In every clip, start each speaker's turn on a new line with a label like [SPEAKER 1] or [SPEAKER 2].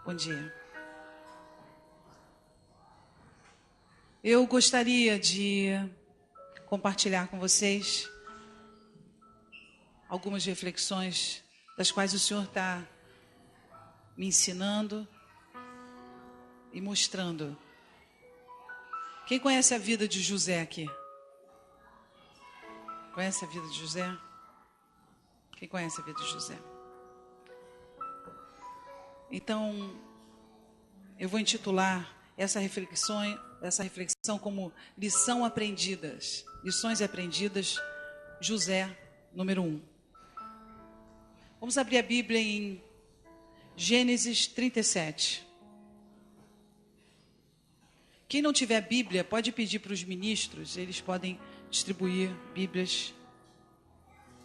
[SPEAKER 1] Bom dia. Eu gostaria de compartilhar com vocês algumas reflexões das quais o Senhor está me ensinando e mostrando. Quem conhece a vida de José aqui? Conhece a vida de José? Quem conhece a vida de José? Então, eu vou intitular essa reflexão como lições aprendidas, José, número 1. Vamos abrir a Bíblia em Gênesis 37. Quem não tiver Bíblia, pode pedir para os ministros, eles podem distribuir Bíblias.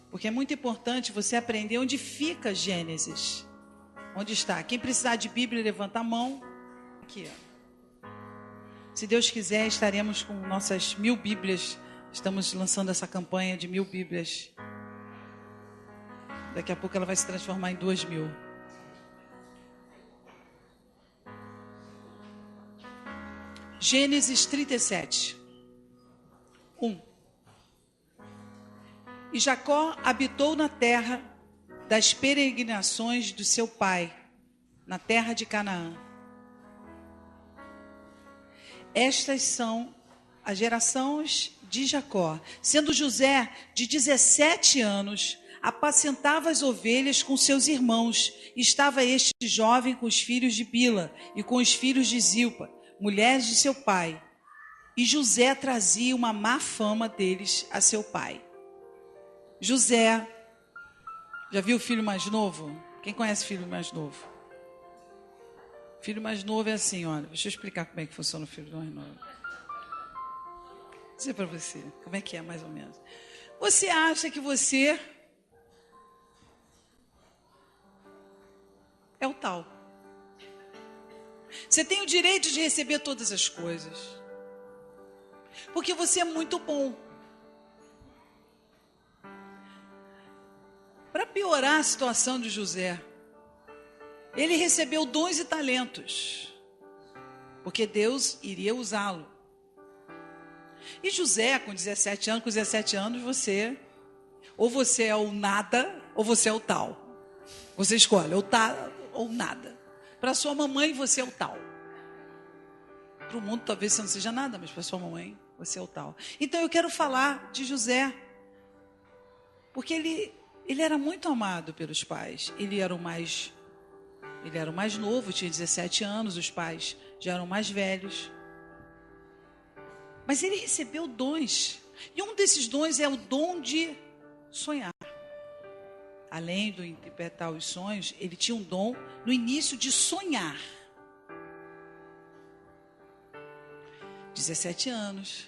[SPEAKER 1] Porque é muito importante você aprender onde fica Gênesis. Onde está? Quem precisar de Bíblia, levanta a mão. Aqui, ó. Se Deus quiser, estaremos com nossas 1000 Bíblias. Estamos lançando essa campanha de 1000 Bíblias. Daqui a pouco ela vai se transformar em 2000. Gênesis 37, 1. E Jacó habitou na terra das peregrinações do seu pai, na terra de Canaã. Estas são as gerações de Jacó. Sendo José de 17 anos, apacentava as ovelhas com seus irmãos. Estava este jovem com os filhos de Bila e com os filhos de Zilpa, mulheres de seu pai. E José trazia uma má fama deles a seu pai. José, já viu o filho mais novo? Quem conhece o filho mais novo? Filho mais novo é assim, olha, deixa eu explicar como é que funciona o filho mais novo. Vou dizer para você, como é que é mais ou menos. Você acha que você é o tal. Você tem o direito de receber todas as coisas. Porque você é muito bom. Para piorar a situação de José, ele recebeu dons e talentos, porque Deus iria usá-lo. E José, com 17 anos, ou você é o nada, ou você é o tal. Você escolhe, ou tal ou nada. Para sua mamãe, você é o tal. Para o mundo, talvez você não seja nada, mas para sua mamãe, você é o tal. Então, eu quero falar de José, porque ele era muito amado pelos pais. Ele era o mais novo, tinha 17 anos, os pais já eram mais velhos. Mas ele recebeu dons. E um desses dons é o dom de sonhar. Além de interpretar os sonhos, ele tinha um dom no início de sonhar. 17 anos.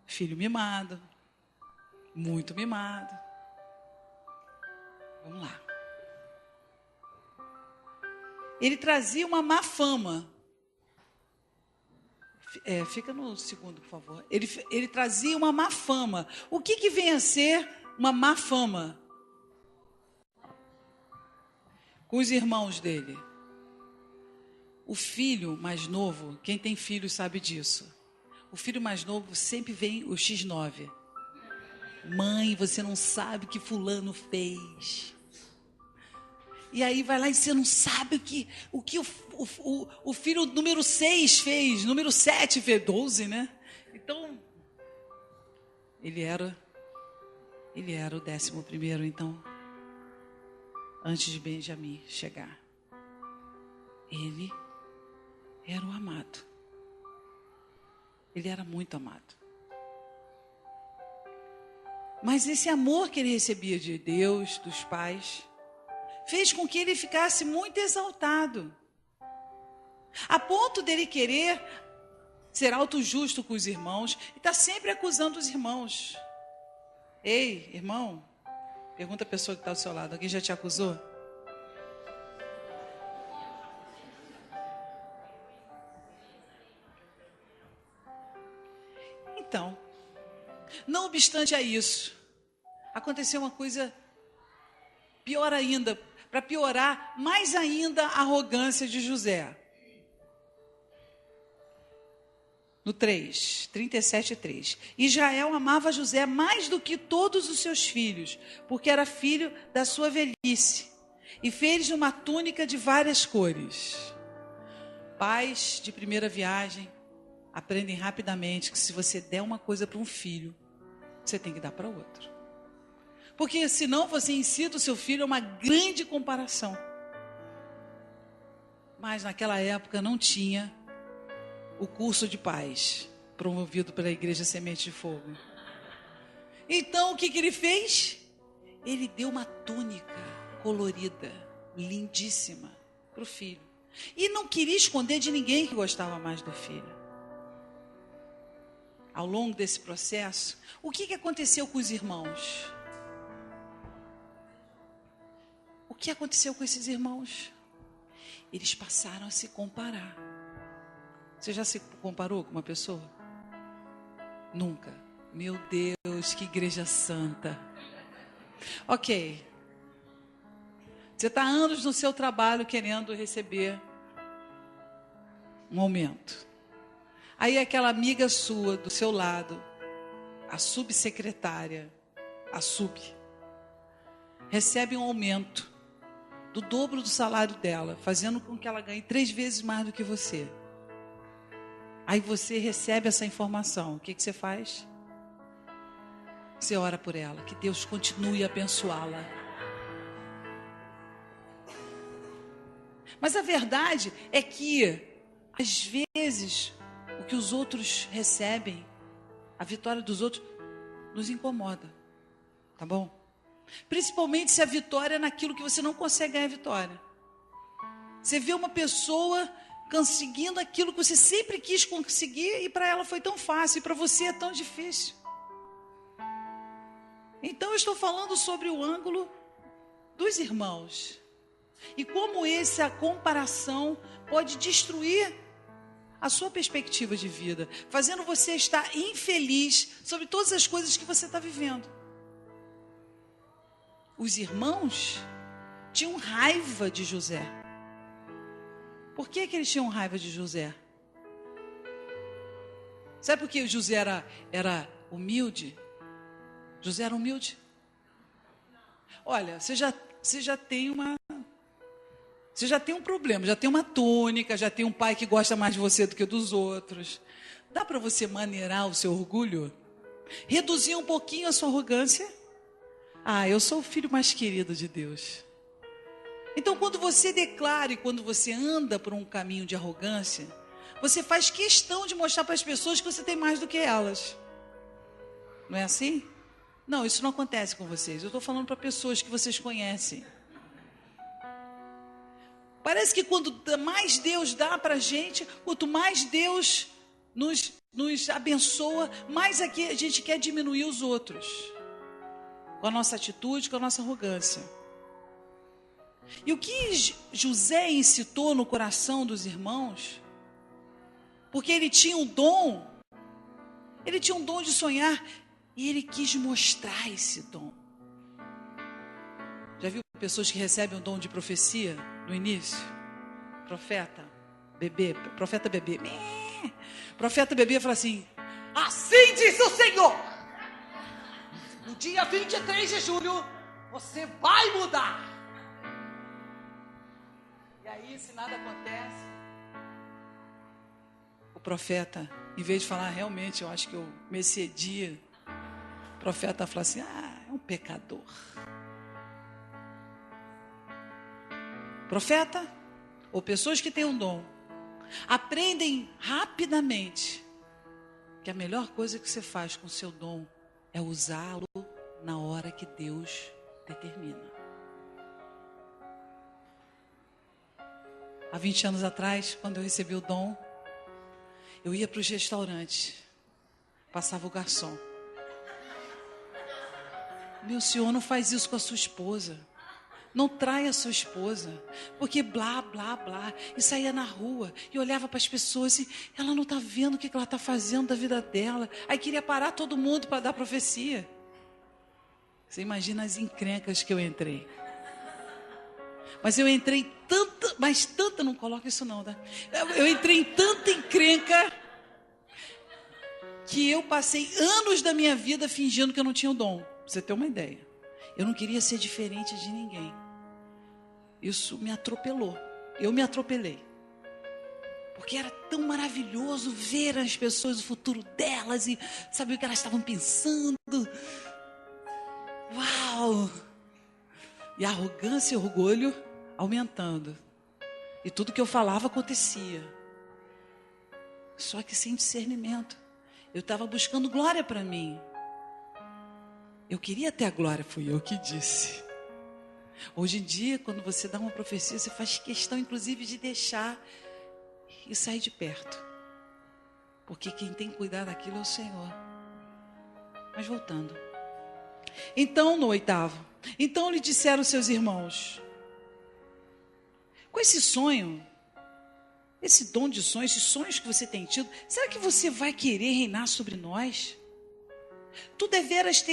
[SPEAKER 1] Filho mimado. Muito mimado. Vamos lá. Ele trazia uma má fama. Fica no segundo, por favor. Ele trazia uma má fama. O que vem a ser uma má fama? Com os irmãos dele. O filho mais novo, quem tem filho sabe disso. O filho mais novo sempre vem o X9. Mãe, você não sabe o que fulano fez. E aí vai lá e você não sabe o que o filho número 6 fez, número 7 fez, 12, né? Então, ele era o 11º, então, antes de Benjamim chegar. Ele era o amado. Ele era muito amado. Mas esse amor que ele recebia de Deus, dos pais, fez com que ele ficasse muito exaltado. A ponto dele querer ser autojusto com os irmãos e está sempre acusando os irmãos. Ei, irmão, pergunta a pessoa que está ao seu lado, alguém já te acusou? Então, não obstante a isso, aconteceu uma coisa pior ainda, para piorar mais ainda a arrogância de José. No 3, 37:3. Israel amava José mais do que todos os seus filhos, porque era filho da sua velhice, e fez-lhe uma túnica de várias cores. Pais de primeira viagem aprendem rapidamente que se você der uma coisa para um filho, você tem que dar para outro. Porque senão você incita o seu filho a uma grande comparação. Mas naquela época não tinha o curso de paz promovido pela Igreja Semente de Fogo. Então o que ele fez? Ele deu uma túnica colorida, lindíssima, para o filho. E não queria esconder de ninguém que gostava mais do filho. Ao longo desse processo, o que aconteceu com os irmãos? O que aconteceu com esses irmãos? Eles passaram a se comparar. Você já se comparou com uma pessoa? Nunca. Meu Deus, que igreja santa. Ok. Você está há anos no seu trabalho querendo receber um aumento. Aí aquela amiga sua do seu lado, a subsecretária, recebe um aumento do dobro do salário dela, fazendo com que ela ganhe 3 vezes mais do que você. Aí você recebe essa informação. O que você faz? Você ora por ela, que Deus continue a abençoá-la. Mas a verdade é que, às vezes, o que os outros recebem, a vitória dos outros, nos incomoda. Tá bom? Principalmente se a vitória é naquilo que você não consegue ganhar a vitória. Você vê uma pessoa conseguindo aquilo que você sempre quis conseguir e para ela foi tão fácil e para você é tão difícil. Então eu estou falando sobre o ângulo dos irmãos e como essa comparação pode destruir a sua perspectiva de vida, fazendo você estar infeliz sobre todas as coisas que você está vivendo. Os irmãos tinham raiva de José. Por que eles tinham raiva de José? Sabe por que José era humilde? José era humilde? Olha, você já tem um problema, já tem uma túnica, já tem um pai que gosta mais de você do que dos outros. Dá para você maneirar o seu orgulho? Reduzir um pouquinho a sua arrogância? Eu sou o filho mais querido de Deus. Então, quando você declara e quando você anda por um caminho de arrogância, você faz questão de mostrar para as pessoas que você tem mais do que elas. Não é assim? Não, isso não acontece com vocês. Eu estou falando para pessoas que vocês conhecem. Parece que quanto mais Deus dá para a gente, quanto mais Deus nos abençoa, mais aqui a gente quer diminuir os outros. Com a nossa atitude, com a nossa arrogância. E o que José incitou no coração dos irmãos, porque ele tinha um dom de sonhar, e ele quis mostrar esse dom. Já viu pessoas que recebem o dom de profecia no início? Profeta bebê. Profeta bebê fala assim: assim diz o Senhor, no dia 23 de julho, você vai mudar. E aí, se nada acontece, o profeta, em vez de falar, realmente, eu acho que eu me excedia, o profeta fala assim: é um pecador. Profeta, ou pessoas que têm um dom, aprendem rapidamente que a melhor coisa que você faz com o seu dom é usá-lo na hora que Deus determina. Há 20 anos atrás, quando eu recebi o dom, eu ia para os restaurantes, passava o garçom. Meu senhor, não faz isso com a sua esposa. Não trai a sua esposa, porque blá, blá, blá. E saía na rua e olhava para as pessoas e ela não está vendo o que ela está fazendo da vida dela. Aí queria parar todo mundo para dar profecia. Você imagina as encrencas que eu entrei. Mas eu entrei tanta, mas tanta, não coloca isso não, tá? Eu entrei em tanta encrenca que eu passei anos da minha vida fingindo que eu não tinha o dom. Pra você ter uma ideia. Eu não queria ser diferente de ninguém. Isso me atropelou. Eu me atropelei. Porque era tão maravilhoso ver as pessoas, o futuro delas e saber o que elas estavam pensando. Uau! E a arrogância e o orgulho aumentando. E tudo que eu falava acontecia. Só que sem discernimento. Eu estava buscando glória para mim. Eu queria ter a glória, fui eu que disse. Hoje em dia, quando você dá uma profecia, você faz questão, inclusive, de deixar e sair de perto. Porque quem tem que cuidar daquilo é o Senhor. Mas voltando. Então, no 8º, então lhe disseram seus irmãos: com esse sonho, esse dom de sonhos, esses sonhos que você tem tido, será que você vai querer reinar sobre nós? Tu deveras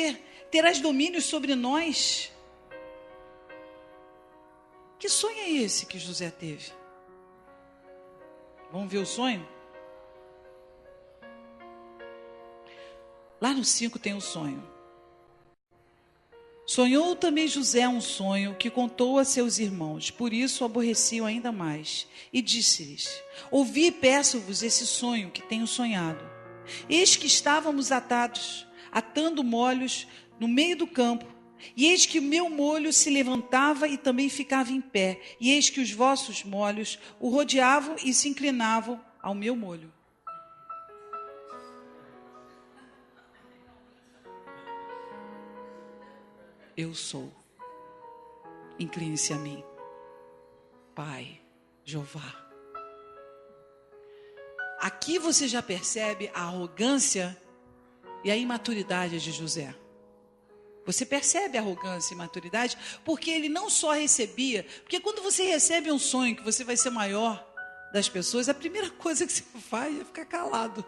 [SPEAKER 1] terás domínio sobre nós. Que sonho é esse que José teve? Vamos ver o sonho? Lá no 5 tem um sonho. Sonhou também José um sonho que contou a seus irmãos, por isso o aborreciam ainda mais. E disse-lhes: ouvi e peço-vos esse sonho que tenho sonhado. Eis que estávamos atados, atando molhos no meio do campo, e eis que o meu molho se levantava e também ficava em pé, e eis que os vossos molhos o rodeavam e se inclinavam ao meu molho. Eu sou. Incline-se a mim, Pai, Jeová. Aqui você já percebe a arrogância e a imaturidade de José. Você percebe a arrogância e imaturidade porque ele não só recebia, porque quando você recebe um sonho que você vai ser maior das pessoas, a primeira coisa que você faz é ficar calado.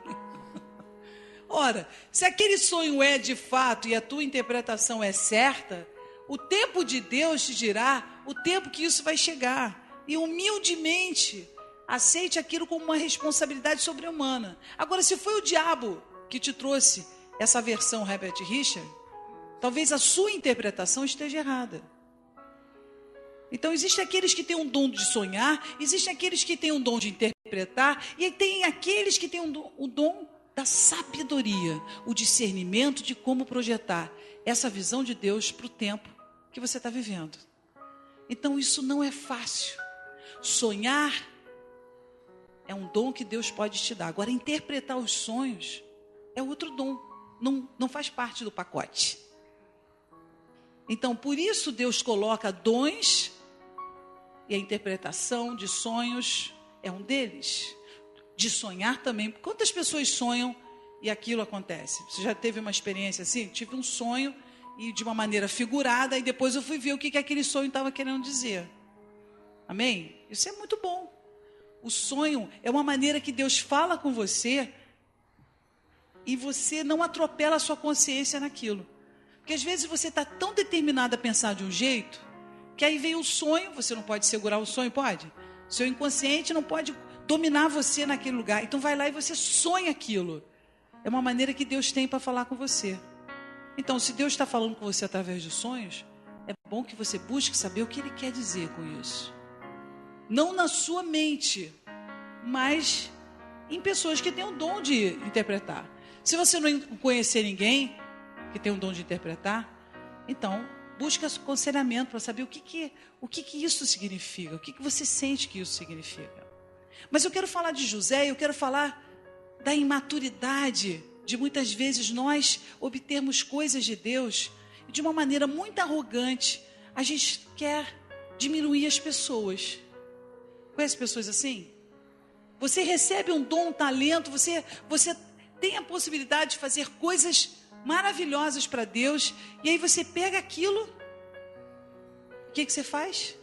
[SPEAKER 1] Ora, se aquele sonho é de fato e a tua interpretação é certa, o tempo de Deus te dirá o tempo que isso vai chegar. E humildemente aceite aquilo como uma responsabilidade sobre-humana. Agora, se foi o diabo que te trouxe essa versão Herbert Richard, talvez a sua interpretação esteja errada. Então, existem aqueles que têm um dom de sonhar, existem aqueles que têm um dom de interpretar, e tem aqueles que têm o dom da sabedoria, o discernimento de como projetar essa visão de Deus para o tempo que você está vivendo. Então, isso não é fácil. Sonhar é um dom que Deus pode te dar. Agora, interpretar os sonhos é outro dom, não faz parte do pacote. Então, por isso Deus coloca dons, e a interpretação de sonhos é um deles. De sonhar também. Quantas pessoas sonham e aquilo acontece? Você já teve uma experiência assim? Tive um sonho e de uma maneira figurada, e depois eu fui ver o que aquele sonho estava querendo dizer. Amém? Isso é muito bom. O sonho é uma maneira que Deus fala com você e você não atropela a sua consciência naquilo. Porque às vezes você está tão determinado a pensar de um jeito, que aí vem o sonho, você não pode segurar o sonho, pode? Seu inconsciente não pode dominar você naquele lugar. Então vai lá e você sonha aquilo. É uma maneira que Deus tem para falar com você. Então, se Deus está falando com você através de sonhos, é bom que você busque saber o que Ele quer dizer com isso. Não na sua mente, mas em pessoas que têm o dom de interpretar. Se você não conhecer ninguém que tem o dom de interpretar, então busque aconselhamento para saber o que isso significa, o que você sente que isso significa. Mas eu quero falar de José, eu quero falar da imaturidade de muitas vezes nós obtermos coisas de Deus e de uma maneira muito arrogante a gente quer diminuir as pessoas. Conhece pessoas assim? Você recebe um dom, um talento, você tem a possibilidade de fazer coisas maravilhosas para Deus, e aí você pega aquilo, o que você faz?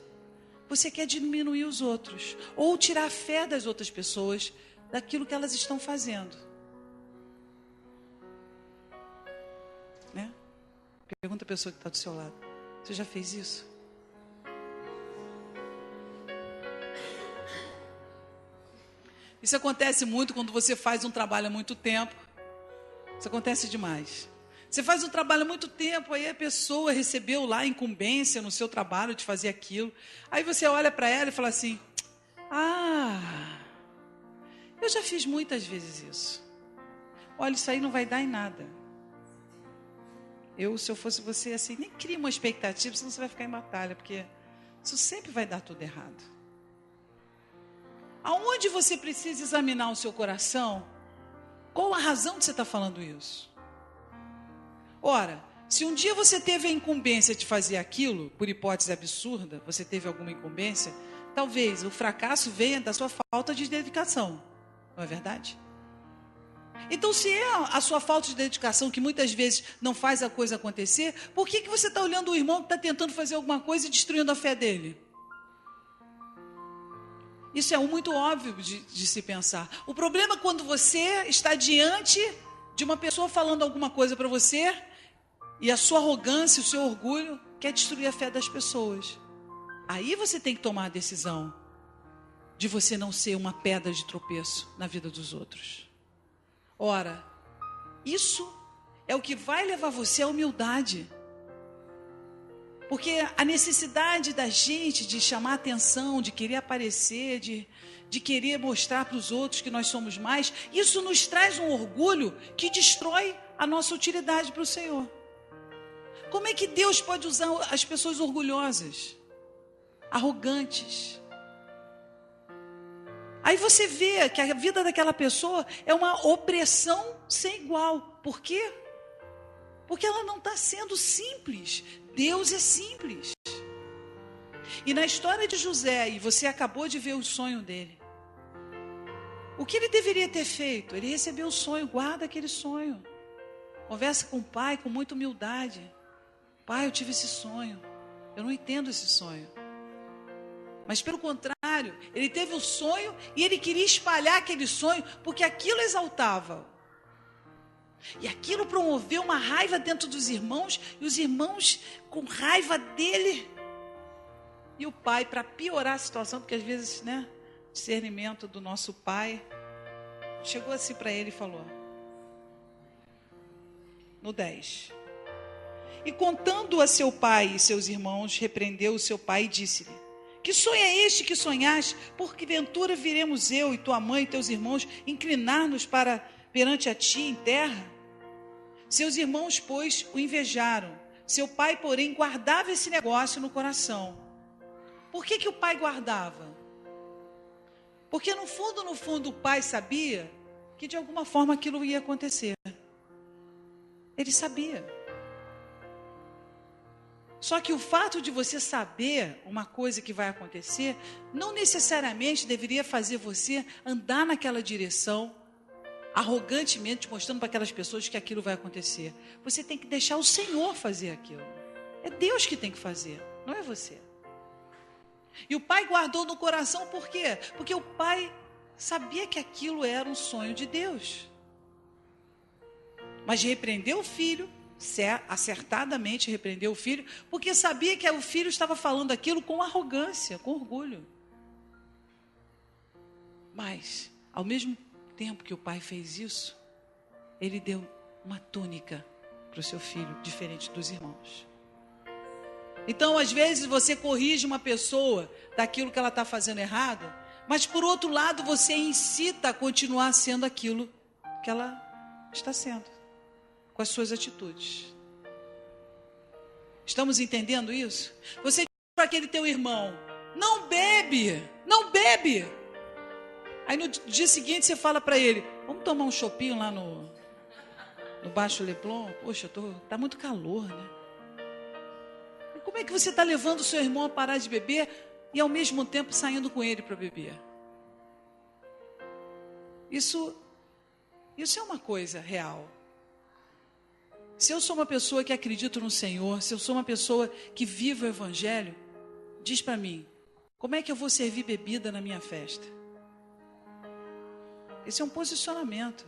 [SPEAKER 1] Você quer diminuir os outros, ou tirar a fé das outras pessoas daquilo que elas estão fazendo. Né? Pergunta a pessoa que está do seu lado: você já fez isso? Isso acontece muito quando você faz um trabalho há muito tempo. Isso acontece demais. Você faz um trabalho há muito tempo, aí a pessoa recebeu lá a incumbência no seu trabalho de fazer aquilo. Aí você olha para ela e fala assim: ah, eu já fiz muitas vezes isso. Olha, isso aí não vai dar em nada. Se eu fosse você, assim, nem cria uma expectativa, senão você vai ficar em batalha, porque isso sempre vai dar tudo errado. Aonde você precisa examinar o seu coração? Qual a razão de você estar falando isso? Ora, se um dia você teve a incumbência de fazer aquilo, por hipótese absurda, você teve alguma incumbência, talvez o fracasso venha da sua falta de dedicação. Não é verdade? Então, se é a sua falta de dedicação que muitas vezes não faz a coisa acontecer, por que você está olhando o irmão que está tentando fazer alguma coisa e destruindo a fé dele? Isso é muito óbvio de se pensar. O problema é quando você está diante de uma pessoa falando alguma coisa para você e a sua arrogância, o seu orgulho quer destruir a fé das pessoas. Aí você tem que tomar a decisão de você não ser uma pedra de tropeço na vida dos outros. Ora, isso é o que vai levar você à humildade. Porque a necessidade da gente de chamar atenção, de querer aparecer, de querer mostrar para os outros que nós somos mais, isso nos traz um orgulho que destrói a nossa utilidade para o Senhor. Como é que Deus pode usar as pessoas orgulhosas, arrogantes? Aí você vê que a vida daquela pessoa é uma opressão sem igual. Por quê? Porque ela não está sendo simples. Deus é simples. E na história de José, e você acabou de ver o sonho dele, o que ele deveria ter feito? Ele recebeu o sonho, guarda aquele sonho. Conversa com o pai com muita humildade. Pai, eu tive esse sonho. Eu não entendo esse sonho. Mas pelo contrário, ele teve o sonho e ele queria espalhar aquele sonho, porque aquilo exaltava. E aquilo promoveu uma raiva dentro dos irmãos, e os irmãos com raiva dele. E o pai, para piorar a situação, porque às vezes, né, discernimento do nosso pai, chegou assim para ele e falou, no 10. E contando a seu pai e seus irmãos, repreendeu o seu pai e disse-lhe: que sonho é este que sonhaste? Porque ventura viremos eu e tua mãe e teus irmãos inclinar-nos perante a ti em terra? Seus irmãos, pois, o invejaram. Seu pai, porém, guardava esse negócio no coração. Por que o pai guardava? Porque no fundo, o pai sabia que de alguma forma aquilo ia acontecer. Ele sabia. Só que o fato de você saber uma coisa que vai acontecer, não necessariamente deveria fazer você andar naquela direção, arrogantemente mostrando para aquelas pessoas que aquilo vai acontecer. Você tem que deixar o Senhor fazer aquilo. É Deus que tem que fazer, não é você. E o pai guardou no coração por quê? Porque o pai sabia que aquilo era um sonho de Deus. Mas repreendeu o filho, acertadamente repreendeu o filho, porque sabia que o filho estava falando aquilo com arrogância, com orgulho. Mas, ao mesmo tempo que o pai fez isso, ele deu uma túnica para o seu filho, diferente dos irmãos. Então, às vezes, você corrige uma pessoa daquilo que ela está fazendo errado, mas, por outro lado, você incita a continuar sendo aquilo que ela está sendo, com as suas atitudes. Estamos entendendo isso? Você diz para aquele teu irmão, não bebe, não bebe. Aí no dia seguinte você fala para ele, vamos tomar um chopinho lá no Baixo Leblon? Poxa, tá muito calor, né? E como é que você está levando o seu irmão a parar de beber e ao mesmo tempo saindo com ele para beber? Isso é uma coisa real. Se eu sou uma pessoa que acredito no Senhor, se eu sou uma pessoa que vive o Evangelho, diz para mim, como é que eu vou servir bebida na minha festa? Esse é um posicionamento.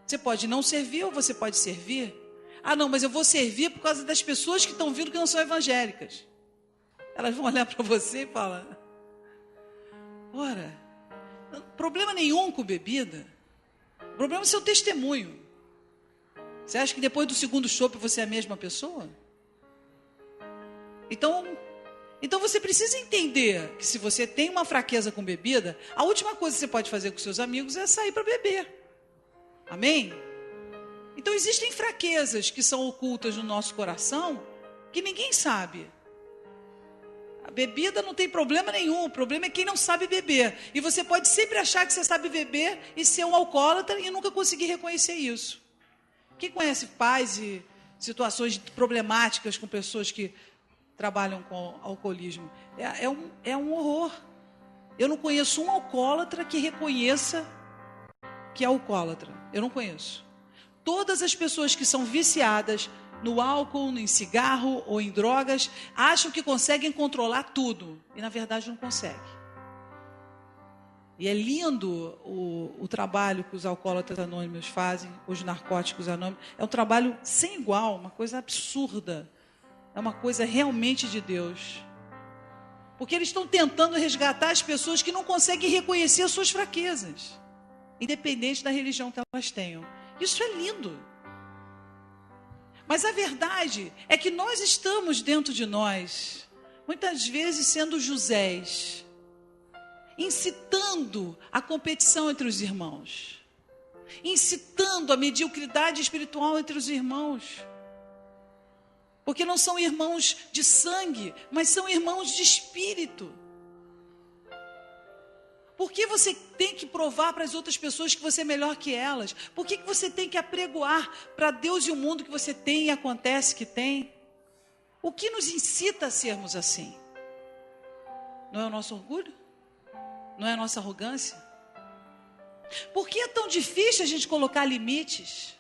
[SPEAKER 1] Você pode não servir ou você pode servir. Ah, não, mas eu vou servir por causa das pessoas que estão vindo que não são evangélicas. Elas vão olhar para você e falar, ora, problema nenhum com bebida. O problema é o seu testemunho. Você acha que depois do segundo chopp você é a mesma pessoa? Então você precisa entender que se você tem uma fraqueza com bebida, a última coisa que você pode fazer com seus amigos é sair para beber. Amém? Então existem fraquezas que são ocultas no nosso coração que ninguém sabe. A bebida não tem problema nenhum, o problema é quem não sabe beber. E você pode sempre achar que você sabe beber e ser um alcoólatra e nunca conseguir reconhecer isso. Quem conhece pais e situações problemáticas com pessoas que trabalham com alcoolismo? É um horror. Eu não conheço um alcoólatra que reconheça que é alcoólatra. Eu não conheço. Todas as pessoas que são viciadas no álcool, em cigarro ou em drogas, acham que conseguem controlar tudo. E na verdade não conseguem. E é lindo o trabalho que os alcoólatras anônimos fazem, os narcóticos anônimos. É um trabalho sem igual, uma coisa absurda. É uma coisa realmente de Deus. Porque eles estão tentando resgatar as pessoas que não conseguem reconhecer as suas fraquezas, independente da religião que elas tenham. Isso é lindo. Mas a verdade é que nós estamos dentro de nós, muitas vezes sendo Josés, incitando a competição entre os irmãos, incitando a mediocridade espiritual entre os irmãos. Porque não são irmãos de sangue, mas são irmãos de espírito. Por que você tem que provar para as outras pessoas que você é melhor que elas? Por que você tem que apregoar para Deus e o mundo que você tem e acontece que tem? O que nos incita a sermos assim? Não é o nosso orgulho? Não é a nossa arrogância? Por que é tão difícil a gente colocar limites?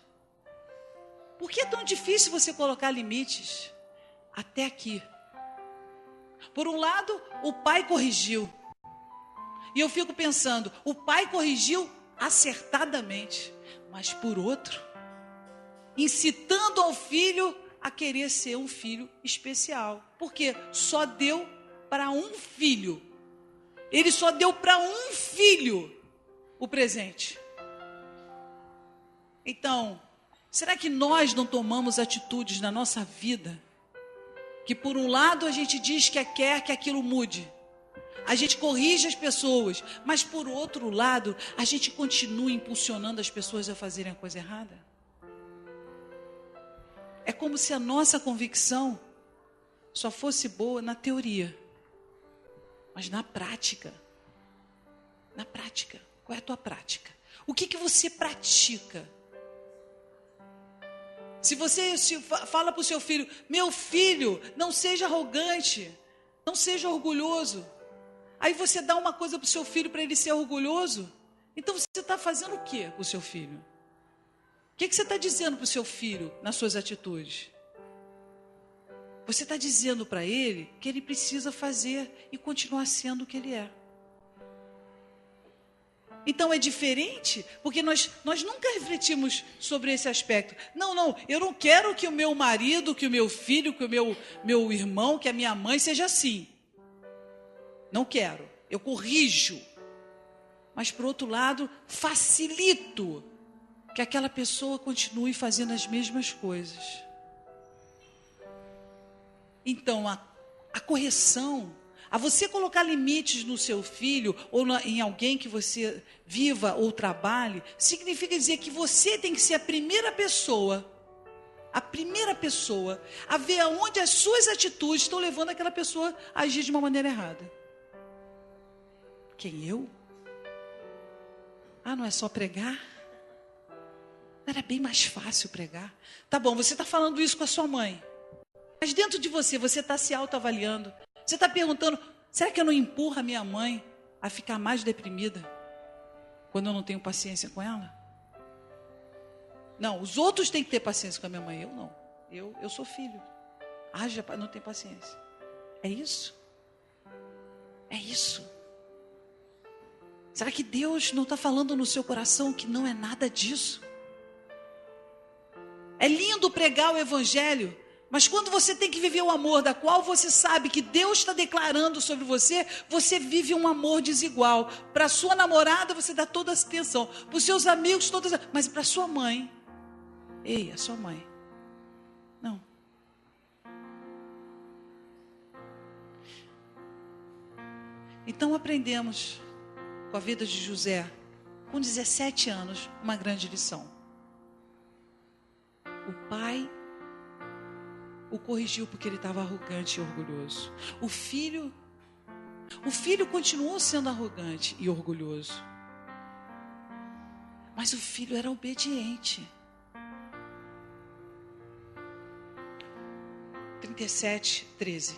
[SPEAKER 1] Por que é tão difícil você colocar limites? Até aqui. Por um lado, o pai corrigiu. E eu fico pensando, o pai corrigiu acertadamente. Mas por outro, incitando ao filho a querer ser um filho especial. Porque só deu para um filho. Ele só deu para um filho o presente. Então, será que nós não tomamos atitudes na nossa vida que por um lado a gente diz que quer que aquilo mude, a gente corrige as pessoas, mas por outro lado a gente continua impulsionando as pessoas a fazerem a coisa errada? É como se a nossa convicção só fosse boa na teoria, mas na prática, qual é a tua prática? O que você pratica? Se você fala para o seu filho, meu filho, não seja arrogante, não seja orgulhoso. Aí você dá uma coisa para o seu filho para ele ser orgulhoso. Então você está fazendo o que com o seu filho? O que você está dizendo para o seu filho nas suas atitudes? Você está dizendo para ele que ele precisa fazer e continuar sendo o que ele é. Então é diferente, porque nós nunca refletimos sobre esse aspecto. Não, eu não quero que o meu marido, que o meu filho, que o meu irmão, que a minha mãe seja assim. Não quero, eu corrijo. Mas por outro lado, facilito que aquela pessoa continue fazendo as mesmas coisas. Então a correção, a você colocar limites no seu filho ou em alguém que você viva ou trabalhe, significa dizer que você tem que ser a primeira pessoa a ver aonde as suas atitudes estão levando aquela pessoa a agir de uma maneira errada. Quem, eu? Não é só pregar? Era bem mais fácil pregar. Tá bom, você está falando isso com a sua mãe, mas dentro de você está se autoavaliando. Você está perguntando, será que eu não empurro a minha mãe a ficar mais deprimida quando eu não tenho paciência com ela? Não, os outros têm que ter paciência com a minha mãe, eu não. Eu sou filho. Não tenho paciência. É isso? É isso. Será que Deus não está falando no seu coração que não é nada disso? É lindo pregar o evangelho, Mas quando você tem que viver o amor da qual você sabe que Deus está declarando sobre você, você vive um amor desigual. Para sua namorada você dá toda a atenção, para os seus amigos todas, mas para sua mãe, ei, a sua mãe, não. Então aprendemos com a vida de José, com 17 anos, uma grande lição. O pai o corrigiu porque ele estava arrogante e orgulhoso. O filho continuou sendo arrogante e orgulhoso. Mas o filho era obediente. 37:13.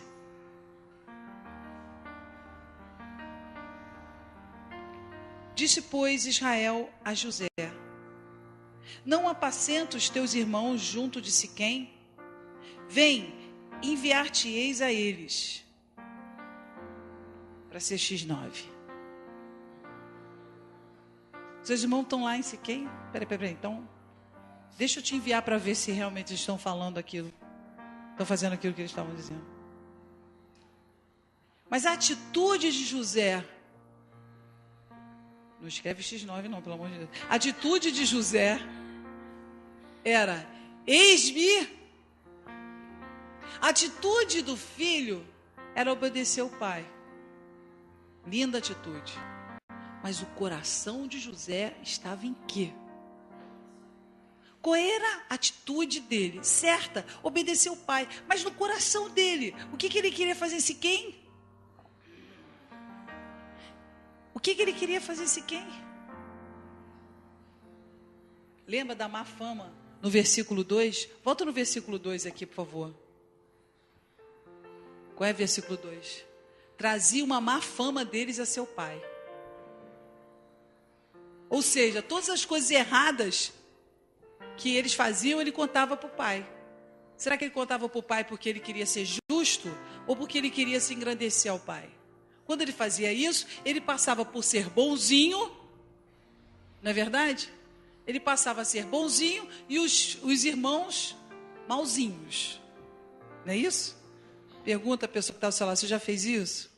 [SPEAKER 1] Disse, pois, Israel a José: não apacenta os teus irmãos junto de Siquém? Vem, enviar-te-eis a eles. Para ser X9. Seus irmãos estão lá em Siquém? Peraí. Então, deixa eu te enviar para ver se realmente estão falando aquilo. Estão fazendo aquilo que eles estavam dizendo. Mas a atitude de José... Não escreve X9 não, pelo amor de Deus. A atitude de José era: eis-me. A atitude do filho era obedecer o pai. Linda atitude. Mas o coração de José estava em quê? Qual era a atitude dele? Certa, obedecer o pai. Mas no coração dele, o que ele queria fazer em Siquém? O que ele queria fazer em Siquém? Lembra da má fama no versículo 2? Volta no versículo 2 aqui, por favor. Qual é o versículo 2? Trazia uma má fama deles a seu pai. Ou seja, todas as coisas erradas que eles faziam, ele contava para o pai. Será que ele contava para o pai porque ele queria ser justo ou porque ele queria se engrandecer ao pai? Quando ele fazia isso, ele passava por ser bonzinho, não é verdade? Ele passava a ser bonzinho e os irmãos malzinhos. Não é isso? Pergunta a pessoa que está ao seu lado: você já fez isso?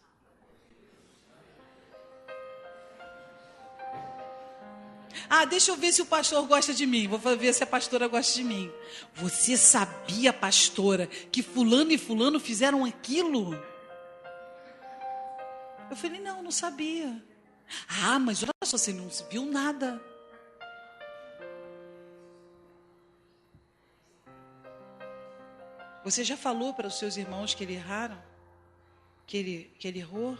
[SPEAKER 1] Ah, deixa eu ver se o pastor gosta de mim. Vou ver se a pastora gosta de mim. Você sabia, pastora, que fulano e fulano fizeram aquilo? Eu falei, não sabia. Ah, mas olha só, você não viu nada. Você já falou para os seus irmãos que ele erraram? Que ele errou?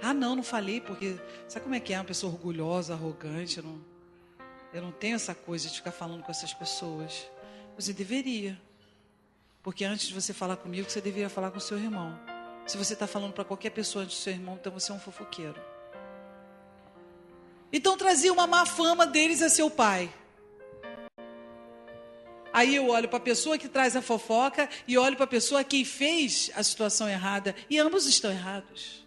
[SPEAKER 1] Ah, não falei, porque... Sabe como é que é uma pessoa orgulhosa, arrogante? Eu não tenho essa coisa de ficar falando com essas pessoas. Você deveria. Porque antes de você falar comigo, você deveria falar com o seu irmão. Se você está falando para qualquer pessoa antes do seu irmão, então você é um fofoqueiro. Então trazia uma má fama deles a seu pai. Aí eu olho para a pessoa que traz a fofoca e olho para a pessoa que fez a situação errada. E ambos estão errados.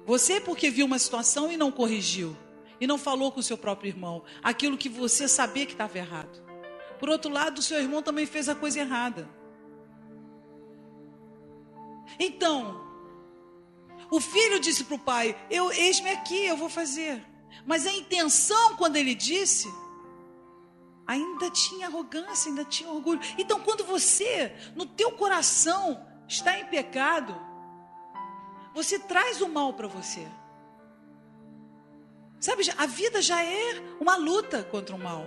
[SPEAKER 1] Você porque viu uma situação e não corrigiu. E não falou com o seu próprio irmão aquilo que você sabia que estava errado. Por outro lado, o seu irmão também fez a coisa errada. Então, o filho disse para o pai: eis-me aqui, eu vou fazer. Mas a intenção, quando ele disse, ainda tinha arrogância, ainda tinha orgulho. Então, quando você, no teu coração, está em pecado, você traz o mal para você. Sabe, a vida já é uma luta contra o mal.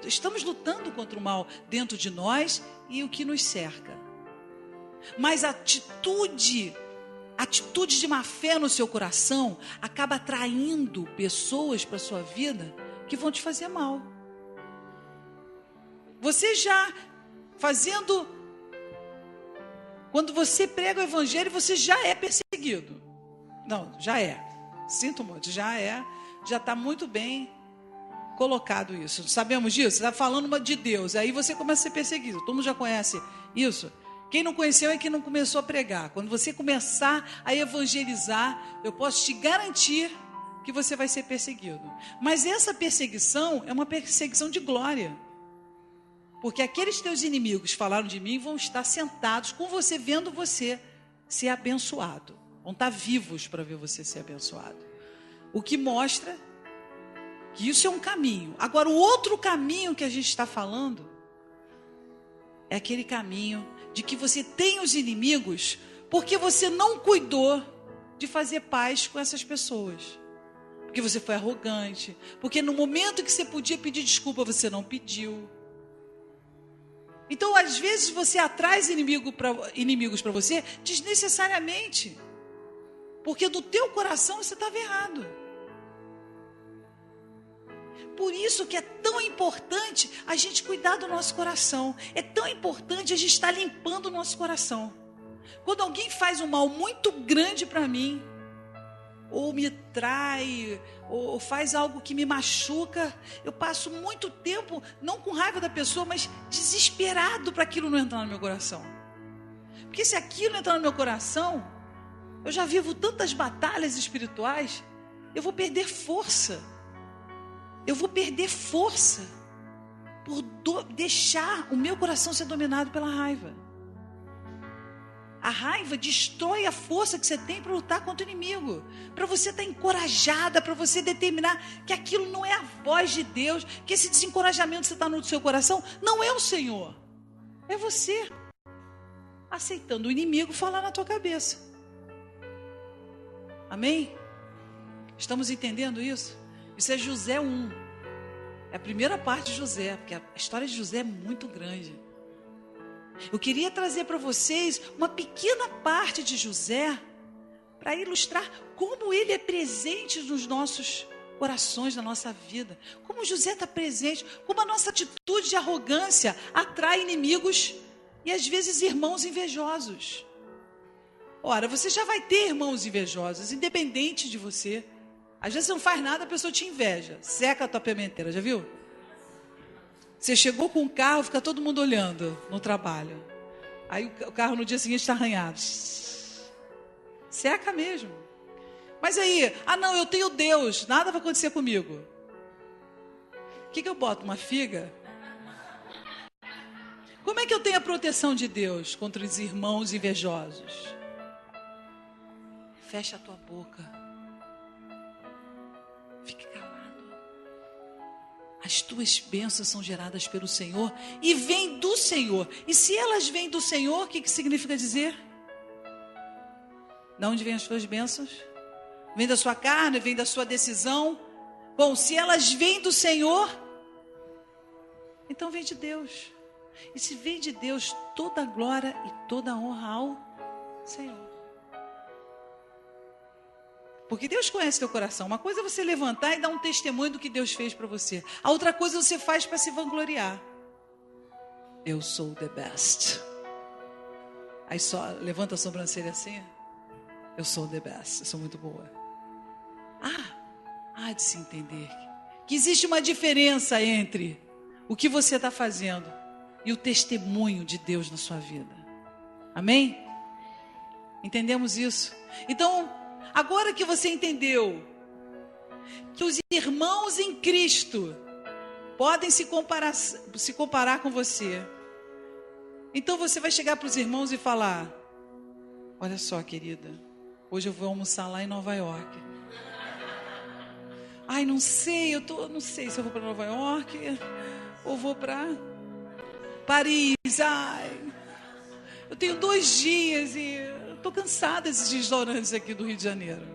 [SPEAKER 1] Estamos lutando contra o mal dentro de nós e o que nos cerca. Mas a atitude de má fé no seu coração acaba atraindo pessoas para a sua vida que vão te fazer mal. Você já fazendo... Quando você prega o evangelho, você já é perseguido. Não, já é. Sinto muito, já é. Já está muito bem colocado isso. Sabemos disso? Você está falando de Deus. Aí você começa a ser perseguido. Todo mundo já conhece isso? Quem não conheceu é quem não começou a pregar. Quando você começar a evangelizar, eu posso te garantir que você vai ser perseguido. Mas essa perseguição é uma perseguição de glória. Porque aqueles teus inimigos falaram de mim vão estar sentados com você, vendo você ser abençoado. Vão estar vivos para ver você ser abençoado. O que mostra que isso é um caminho. Agora, o outro caminho que a gente está falando é aquele caminho de que você tem os inimigos porque você não cuidou de fazer paz com essas pessoas. Porque você foi arrogante. Porque no momento que você podia pedir desculpa, você não pediu. Então, às vezes, você atrai inimigos para você desnecessariamente. Porque do teu coração você estava errado. Por isso que é tão importante a gente cuidar do nosso coração. É tão importante a gente estar limpando o nosso coração. Quando alguém faz um mal muito grande para mim, ou me trai, ou faz algo que me machuca, eu passo muito tempo, não com raiva da pessoa, mas desesperado para aquilo não entrar no meu coração. Porque se aquilo entrar no meu coração, eu já vivo tantas batalhas espirituais, eu vou perder força. Eu vou perder força por deixar o meu coração ser dominado pela raiva. A raiva destrói a força que você tem para lutar contra o inimigo. Para você estar encorajada, para você determinar que aquilo não é a voz de Deus, que esse desencorajamento que você está no seu coração não é o Senhor. É você aceitando o inimigo falar na tua cabeça. Amém? Estamos entendendo isso? Isso é José 1. É a primeira parte de José, porque a história de José é muito grande. Eu queria trazer para vocês uma pequena parte de José para ilustrar como ele é presente nos nossos corações, na nossa vida. Como José está presente, como a nossa atitude de arrogância atrai inimigos e às vezes irmãos invejosos. Ora, você já vai ter irmãos invejosos, independente de você. Às vezes você não faz nada, a pessoa te inveja. Seca a tua pimenteira, já viu? Você chegou com o carro, fica todo mundo olhando no trabalho. Aí o carro no dia seguinte está arranhado. Seca mesmo. Mas aí, não, eu tenho Deus, nada vai acontecer comigo. O que eu boto? Uma figa? Como é que eu tenho a proteção de Deus contra os irmãos invejosos? Fecha a tua boca. Fique calado. As tuas bênçãos são geradas pelo Senhor e vêm do Senhor. E se elas vêm do Senhor, o que significa dizer? De onde vêm as tuas bênçãos? Vem da sua carne, vem da sua decisão. Bom, se elas vêm do Senhor, então vem de Deus. E se vem de Deus, toda a glória e toda a honra ao Senhor. Porque Deus conhece teu coração. Uma coisa é você levantar e dar um testemunho do que Deus fez para você. A outra coisa você faz para se vangloriar. Eu sou the best. Aí só levanta a sobrancelha assim. Eu sou the best. Eu sou muito boa. Há de se entender que existe uma diferença entre o que você está fazendo e o testemunho de Deus na sua vida. Amém? Entendemos isso? Então, agora que você entendeu que os irmãos em Cristo podem se comparar com você, então você vai chegar para os irmãos e falar: olha só, querida, hoje eu vou almoçar lá em Nova York. Ai, não sei, não sei se eu vou para Nova York ou vou para Paris. Ai, eu tenho 2 dias e estou cansada desses restaurantes aqui do Rio de Janeiro.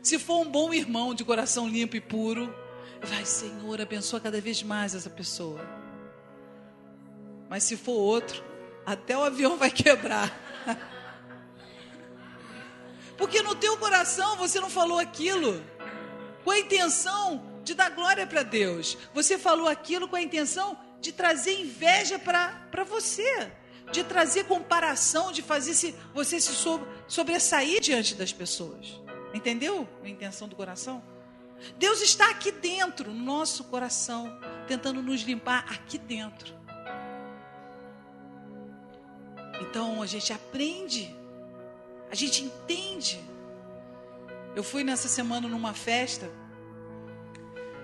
[SPEAKER 1] Se for um bom irmão de coração limpo e puro, vai, Senhor, abençoa cada vez mais essa pessoa. Mas se for outro, até o avião vai quebrar. Porque no teu coração você não falou aquilo com a intenção de dar glória para Deus. Você falou aquilo com a intenção de trazer inveja para você, de trazer comparação, de fazer você se sobressair diante das pessoas. Entendeu a intenção do coração? Deus está aqui dentro, no nosso coração, tentando nos limpar aqui dentro. Então a gente aprende, a gente entende. Eu fui nessa semana numa festa,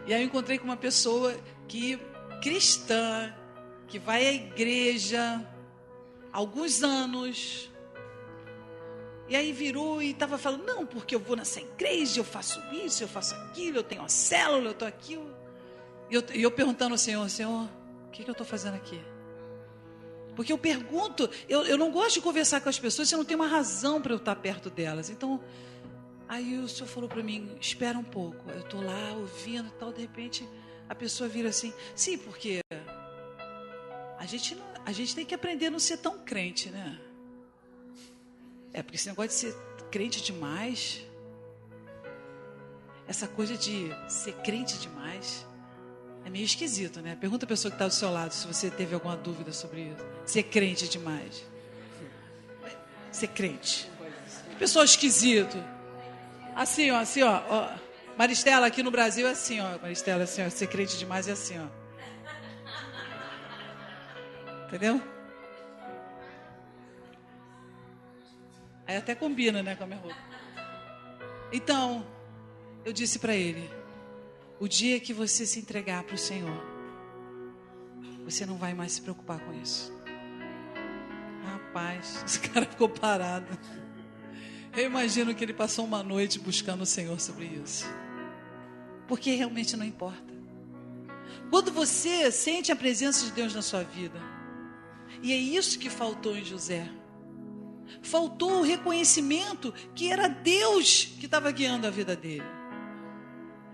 [SPEAKER 1] e aí eu encontrei com uma pessoa que cristã, que vai à igreja há alguns anos, e aí virou e estava falando, não, porque eu vou nessa igreja, eu faço isso, eu faço aquilo, eu tenho uma célula, eu estou aquilo. E eu perguntando ao Senhor, o que eu estou fazendo aqui? Porque eu pergunto, eu não gosto de conversar com as pessoas se eu não tenho uma razão para eu estar perto delas. Então, aí o Senhor falou para mim, espera um pouco. Eu estou lá ouvindo e tal, de repente a pessoa vira assim, sim, porque a gente tem que aprender a não ser tão crente, né? Porque esse negócio de ser crente demais, essa coisa de ser crente demais, é meio esquisito, né? Pergunta a pessoa que está do seu lado se você teve alguma dúvida sobre isso. Ser crente demais. Ser crente. Pessoal esquisito. Assim, ó. Maristela, aqui no Brasil é assim, ó. Maristela, assim, ó. Ser crente demais é assim, ó. Entendeu? Aí até combina, né, com a minha roupa. Então, eu disse para ele, o dia que você se entregar para o Senhor, você não vai mais se preocupar com isso. Rapaz, esse cara ficou parado. Eu imagino que ele passou uma noite buscando o Senhor sobre isso. Porque realmente não importa. Quando você sente a presença de Deus na sua vida, e é isso que faltou em José. Faltou o reconhecimento que era Deus que estava guiando a vida dele.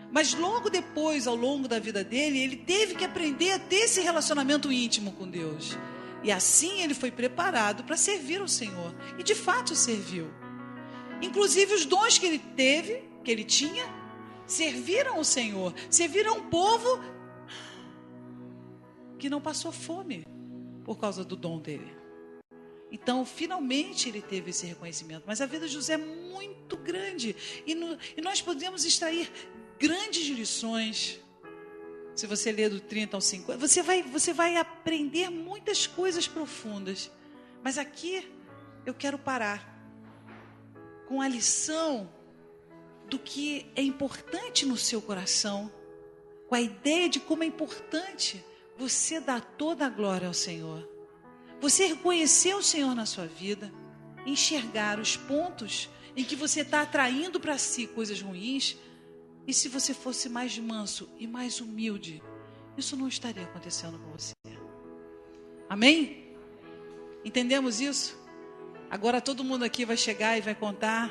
[SPEAKER 1] Mas logo depois, ao longo da vida dele, ele teve que aprender a ter esse relacionamento íntimo com Deus. E assim ele foi preparado para servir ao Senhor. E de fato serviu. Inclusive os dons que ele teve, que ele tinha, serviram ao Senhor. Serviram um povo que não passou fome por causa do dom dele. Então, finalmente ele teve esse reconhecimento. Mas a vida de José é muito grande. E nós podemos extrair grandes lições. Se você ler do 30 ao 50, você vai aprender muitas coisas profundas. Mas aqui eu quero parar com a lição do que é importante no seu coração, com a ideia de como é importante você dar toda a glória ao Senhor. Você reconhecer o Senhor na sua vida, enxergar os pontos em que você está atraindo para si coisas ruins. E se você fosse mais manso e mais humilde, isso não estaria acontecendo com você. Amém? Entendemos isso? Agora todo mundo aqui vai chegar e vai contar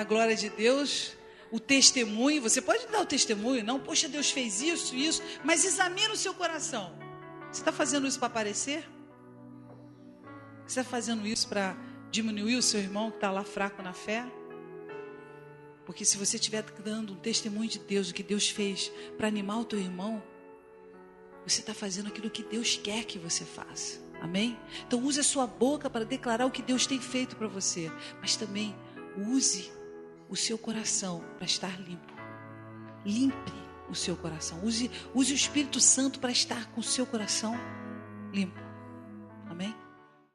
[SPEAKER 1] a glória de Deus, o testemunho. Você pode dar o testemunho, não? Poxa, Deus fez isso, mas examina o seu coração. Você está fazendo isso para aparecer? Você está fazendo isso para diminuir o seu irmão que está lá fraco na fé? Porque se você estiver dando um testemunho de Deus, o que Deus fez para animar o teu irmão, você está fazendo aquilo que Deus quer que você faça. Amém? Então use a sua boca para declarar o que Deus tem feito para você. Mas também use o seu coração para estar limpo. Limpe o seu coração. Use o Espírito Santo para estar com o seu coração limpo.